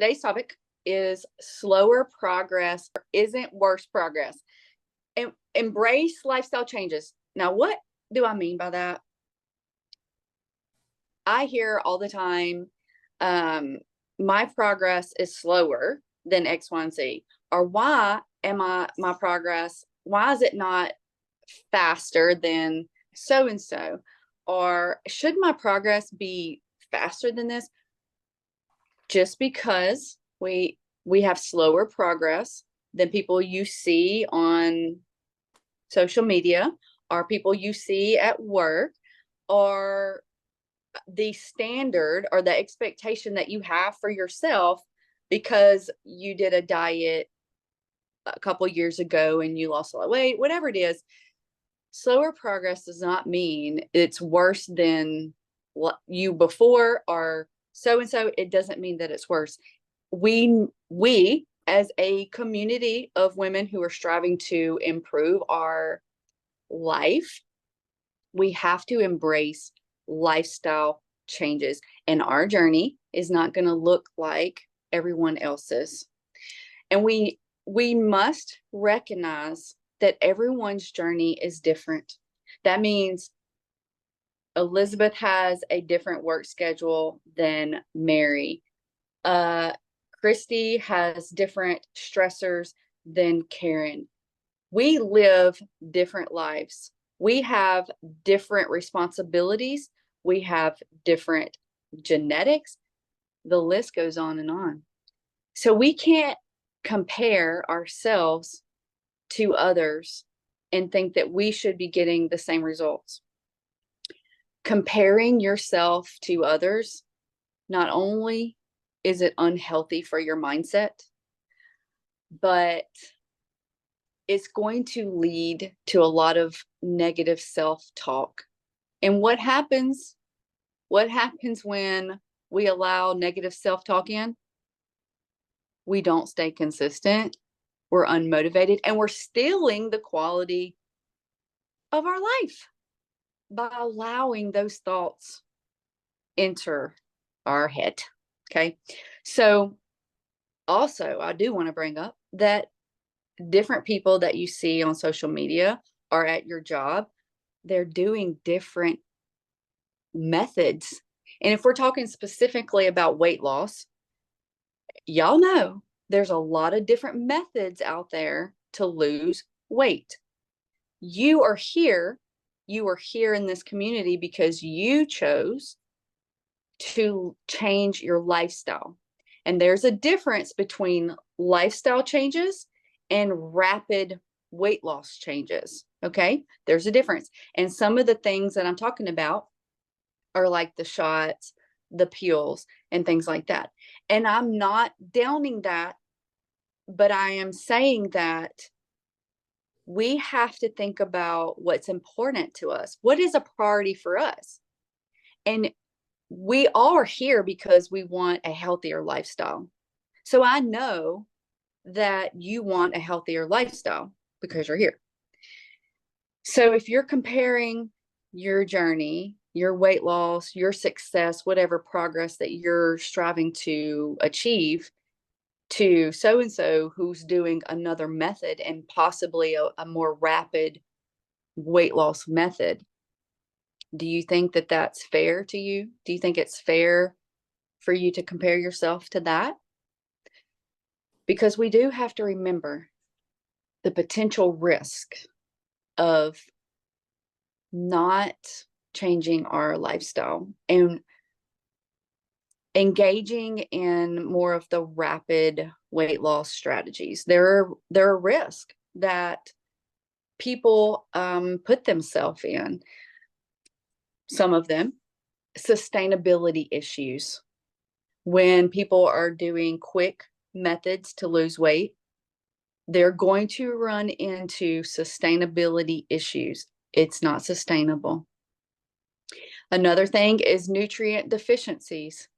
today's topic is slower progress isn't worse progress. And embrace lifestyle changes. Now, what do I mean by that? I hear all the time, my progress is slower than X, Y, and Z. Or why am my progress, why is it not faster than so and so? Or should my progress be faster than this? Just because we have slower progress than people you see on social media or people you see at work, or the standard or the expectation that you have for yourself because you did a diet a couple years ago and you lost a lot of weight, whatever it is. Slower progress does not mean it's worse than what you before or so and so. It doesn't mean that it's worse. We as a community of women who are striving to improve our life, we have to embrace lifestyle changes, and our journey is not going to look like everyone else's. And we must recognize that everyone's journey is different. That means Elizabeth has a different work schedule than Mary. Christy has different stressors than Karen. We live different lives. We have different responsibilities. We have different genetics. The list goes on and on. So we can't compare ourselves to others and think that we should be getting the same results. Comparing yourself to others, not only is it unhealthy for your mindset, but it's going to lead to a lot of negative self-talk. And what happens when we allow negative self-talk in? We don't stay consistent. We're unmotivated, and we're stealing the quality of our life by allowing those thoughts enter our head. Okay. So also, I do want to bring up that different people that you see on social media or at your job, they're doing different methods. And if we're talking specifically about weight loss, y'all know there's a lot of different methods out there to lose weight. You are here in this community because you chose to change your lifestyle. And there's a difference between lifestyle changes and rapid weight loss changes. Okay, there's a difference. And some of the things that I'm talking about are like the shots, the pills, and things like that. And I'm not downing that, but I am saying that we have to think about what's important to us. What is a priority for us? And we are here because we want a healthier lifestyle. So I know that you want a healthier lifestyle because you're here. So if you're comparing your journey, your weight loss, your success, whatever progress that you're striving to achieve to so-and-so who's doing another method and possibly a more rapid weight loss method, do you think that that's fair to you? Do you think it's fair for you to compare yourself to that? Because we do have to remember the potential risk of not changing our lifestyle and engaging in more of the rapid weight loss strategies. There are risks that people put themselves in. Some of them, sustainability issues. When people are doing quick methods to lose weight, they're going to run into sustainability issues. It's not sustainable. Another thing is nutrient deficiencies.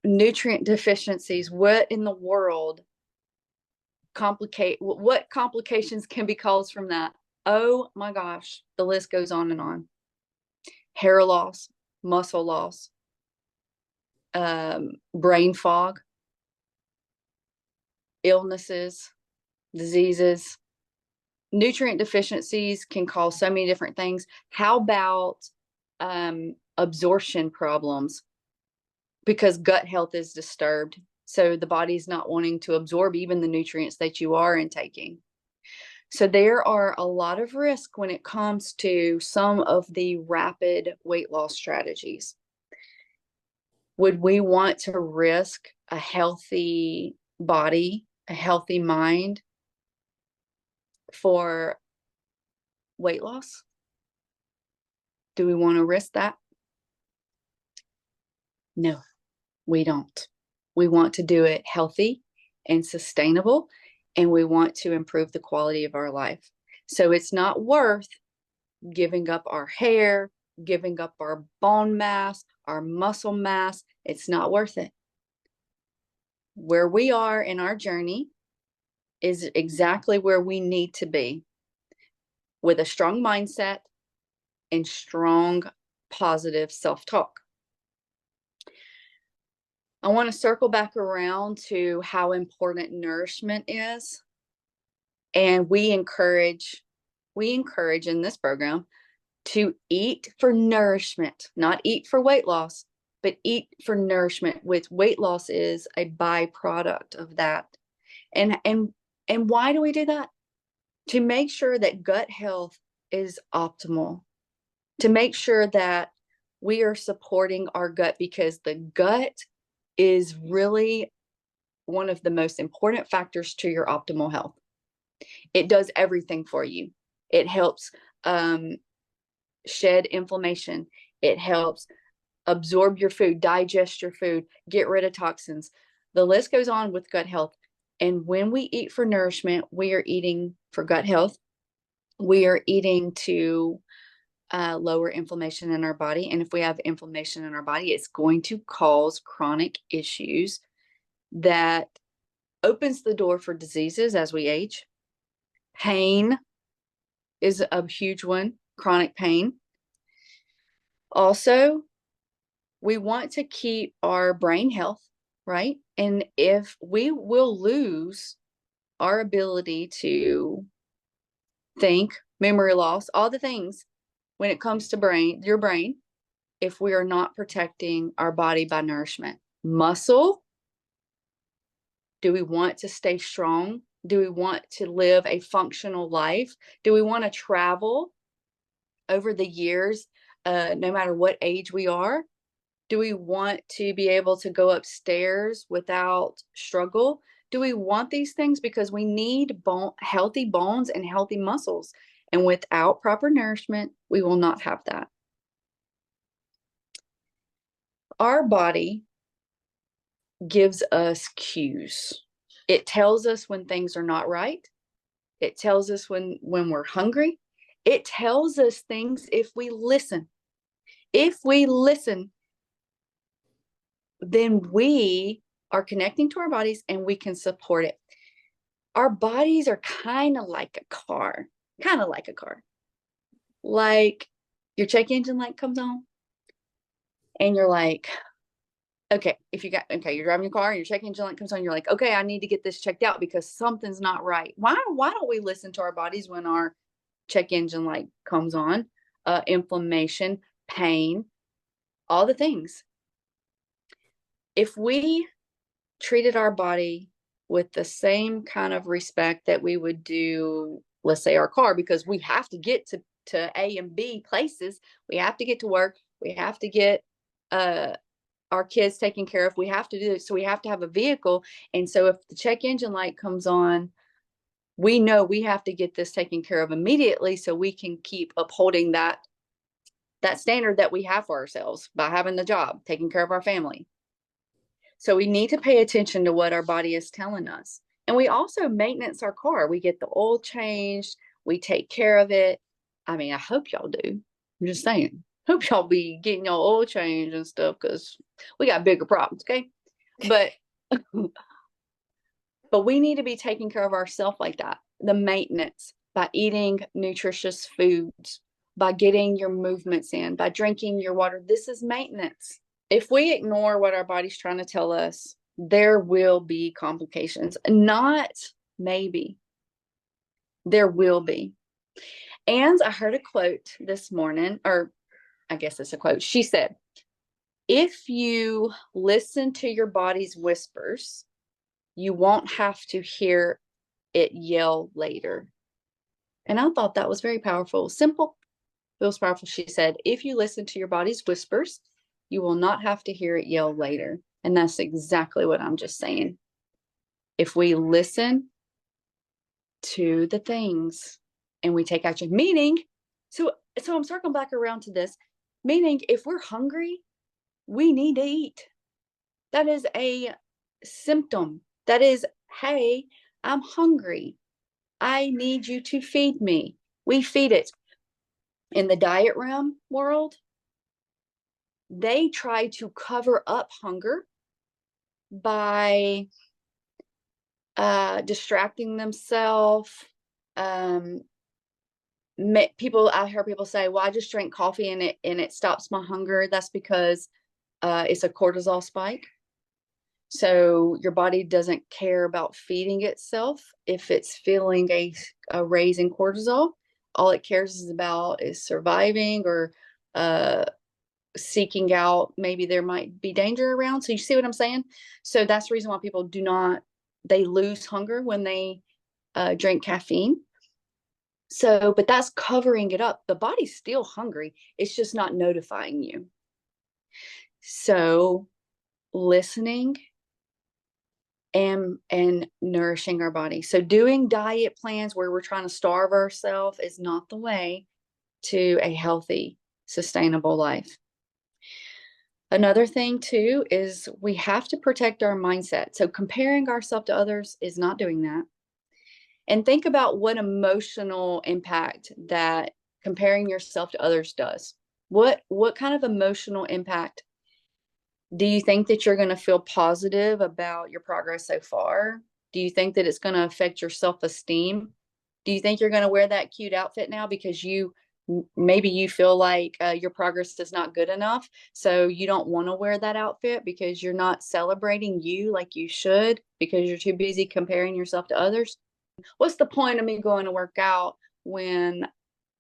Nutrient deficiencies. What in the world what complications can be caused from that? Oh my gosh, the list goes on and on. Hair loss, muscle loss, brain fog, illnesses, diseases. Nutrient deficiencies can cause so many different things. How about absorption problems? Because gut health is disturbed. So the body's not wanting to absorb even the nutrients that you are intaking. So there are a lot of risk when it comes to some of the rapid weight loss strategies. Would we want to risk a healthy body, a healthy mind for weight loss? Do we want to risk that? No, we don't. We want to do it healthy and sustainable, and we want to improve the quality of our life. So it's not worth giving up our hair, giving up our bone mass, our muscle mass. It's not worth it. Where we are in our journey is exactly where we need to be, with a strong mindset and strong positive self-talk. I want to circle back around to how important nourishment is. And we encourage in this program to eat for nourishment, not eat for weight loss, but eat for nourishment. With weight loss is a byproduct of that. And why do we do that? To make sure that gut health is optimal, to make sure that we are supporting our gut, because the gut is really one of the most important factors to your optimal health. It does everything for you. It helps shed inflammation. It helps absorb your food, digest your food, get rid of toxins. The list goes on with gut health. And when we eat for nourishment, we are eating for gut health. We are eating to lower inflammation in our body. And if we have inflammation in our body, it's going to cause chronic issues that opens the door for diseases as we age. Pain is a huge one, chronic pain. Also, we want to keep our brain health, right? And if we will lose our ability to think, memory loss, all the things when it comes to your brain, if we are not protecting our body by nourishment. Muscle, do we want to stay strong? Do we want to live a functional life? Do we want to travel over the years, no matter what age we are? Do we want to be able to go upstairs without struggle? Do we want these things? Because we need healthy bones and healthy muscles. And without proper nourishment, we will not have that. Our body gives us cues. It tells us when things are not right. It tells us when we're hungry. It tells us things if we listen. If we listen, then we are connecting to our bodies and we can support it. Our bodies are kind of like a car, Like your check engine light comes on and you're like, okay, you're driving your car and your check engine light comes on, you're like, okay, I need to get this checked out because something's not right. Why don't we listen to our bodies when our check engine light comes on? Inflammation, pain, all the things. If we treated our body with the same kind of respect that we would do, let's say, our car, because we have to get to A and B places, we have to get to work, we have to get our kids taken care of, we have to do it, so we have to have a vehicle. And so if the check engine light comes on, we know we have to get this taken care of immediately so we can keep upholding that standard that we have for ourselves by having the job, taking care of our family. So we need to pay attention to what our body is telling us. And we also maintenance our car. We get the oil changed. We take care of it. I mean, I hope y'all do. I'm just saying. Hope y'all be getting your oil changed and stuff, because we got bigger problems, okay? But we need to be taking care of ourselves like that. The maintenance, by eating nutritious foods, by getting your movements in, by drinking your water. This is maintenance. If we ignore what our body's trying to tell us, there will be complications. Not maybe, there will be. And I heard a quote this morning, or I guess it's a quote. She said, if you listen to your body's whispers, you won't have to hear it yell later. And I thought that was very powerful. Simple, feels powerful. She said, if you listen to your body's whispers, you will not have to hear it yell later. And that's exactly what I'm just saying. If we listen to the things and we take action, meaning, so I'm circling back around to this, meaning if we're hungry, we need to eat. That is a symptom. That is, hey, I'm hungry. I need you to feed me. We feed it. In the diet realm world, they try to cover up hunger by distracting themselves. People, I heard people say, well, I just drank coffee and it stops my hunger. That's because it's a cortisol spike. So your body doesn't care about feeding itself if it's feeling a raise in cortisol. All it cares is about is surviving or seeking out, maybe there might be danger around. So you see what I'm saying? So that's the reason why people they lose hunger when they drink caffeine. So, but that's covering it up. The body's still hungry. It's just not notifying you. So listening and nourishing our body. So doing diet plans where we're trying to starve ourselves is not the way to a healthy, sustainable life. Another thing too is we have to protect our mindset. So comparing ourselves to others is not doing that. And think about what emotional impact that comparing yourself to others does. What kind of emotional impact do you think that you're going to feel positive about your progress so far? Do you think that it's going to affect your self-esteem? Do you think you're going to wear that cute outfit now because maybe you feel like your progress is not good enough, so you don't want to wear that outfit because you're not celebrating you like you should because you're too busy comparing yourself to others? What's the point of me going to work out when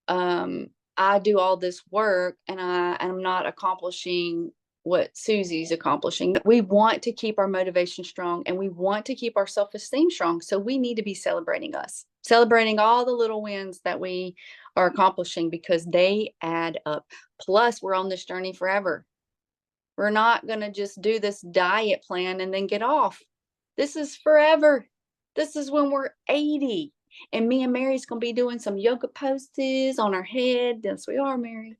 I do all this work and I'm not accomplishing what Susie's accomplishing? We want to keep our motivation strong and we want to keep our self-esteem strong. So we need to be celebrating us, celebrating all the little wins that we are accomplishing because they add up. Plus, we're on this journey forever. We're not going to just do this diet plan and then get off. This is forever. This is when we're 80. And me and Mary's going to be doing some yoga poses on our head. Yes, we are, Mary.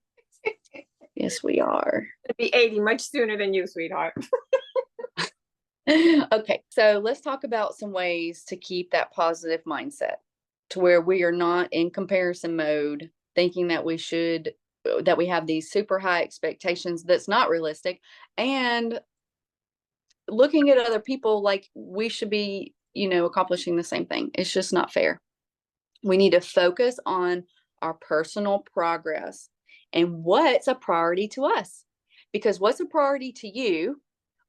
Yes, we are. I'll be 80 much sooner than you, sweetheart. Okay, so let's talk about some ways to keep that positive mindset to where we are not in comparison mode, thinking that we have these super high expectations that's not realistic, and looking at other people like we should be, accomplishing the same thing. It's just not fair. We need to focus on our personal progress and what's a priority to us. Because what's a priority to you,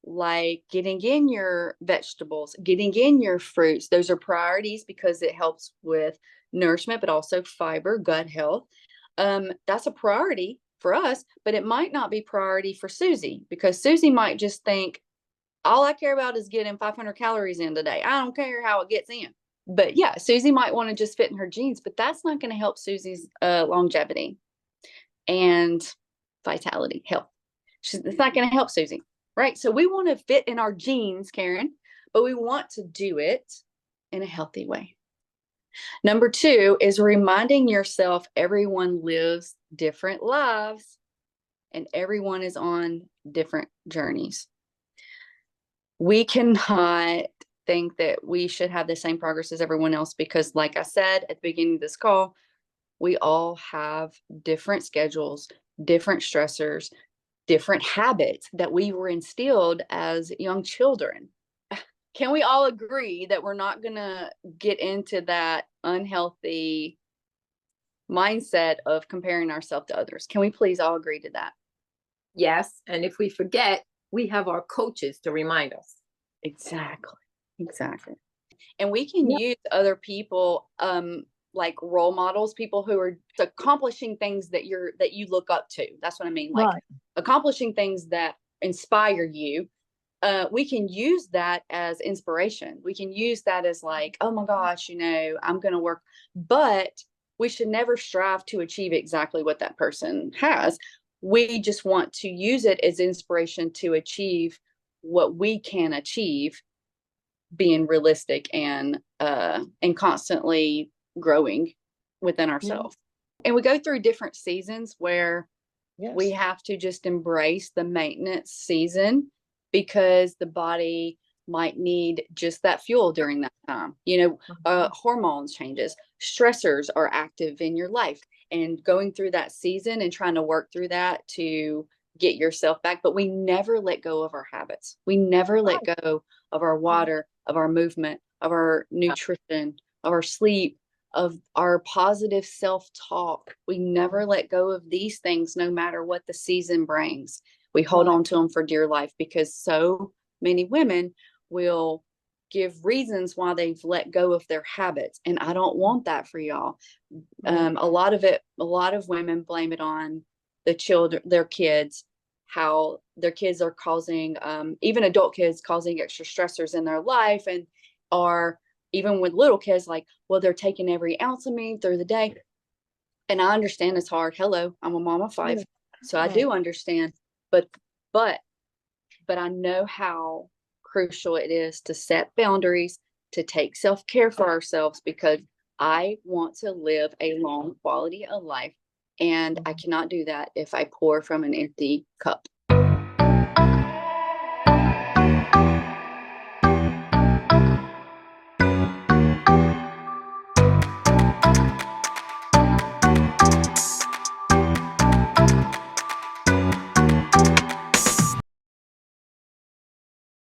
like getting in your vegetables, getting in your fruits, those are priorities because it helps with nourishment, but also fiber, gut health. That's a priority for us, but it might not be priority for Susie because Susie might just think, all I care about is getting 500 calories in today. I don't care how it gets in. But yeah, Susie might want to just fit in her jeans, but that's not going to help Susie's longevity and vitality, health. It's not going to help Susie, right? So we want to fit in our jeans, Karen, but we want to do it in a healthy way. Number 2 is reminding yourself everyone lives different lives and everyone is on different journeys. We cannot think that we should have the same progress as everyone else because, like I said at the beginning of this call, we all have different schedules, different stressors, different habits that we were instilled as young children. Can we all agree that we're not going to get into that unhealthy mindset of comparing ourselves to others? Can we please all agree to that? Yes. And if we forget, we have our coaches to remind us. Exactly. Exactly. And we can Yeah. use other people, like role models, people who are accomplishing things that you look up to. That's what I mean. Like Right. accomplishing things that inspire you. We can use that as inspiration. We can use that as like, oh my gosh, I'm going to work. But we should never strive to achieve exactly what that person has. We just want to use it as inspiration to achieve what we can achieve, being realistic and constantly growing within Yeah. ourselves. And we go through different seasons where we Yes. have to just embrace the maintenance season because the body might need just that fuel during that time. Hormones changes, stressors are active in your life, and going through that season and trying to work through that to get yourself back. But we never let go of our habits. We never let Right. go of our water, of our movement, of our nutrition, of our sleep, of our positive self-talk. We never let go of these things no matter what the season brings. We hold Right. on to them for dear life because so many women will give reasons why they've let go of their habits. And I don't want that for y'all. Right. A lot of women blame it on the children, their kids, how their kids are causing, even adult kids causing extra stressors in their life, and are even with little kids, like, well, they're taking every ounce of me through the day. And I understand it's hard. Hello, I'm a mom of Yeah. five, so I Right. do understand. But but but I know how crucial it is to set boundaries, to take self-care for ourselves, because I want to live a long quality of life, and I cannot do that if I pour from an empty cup.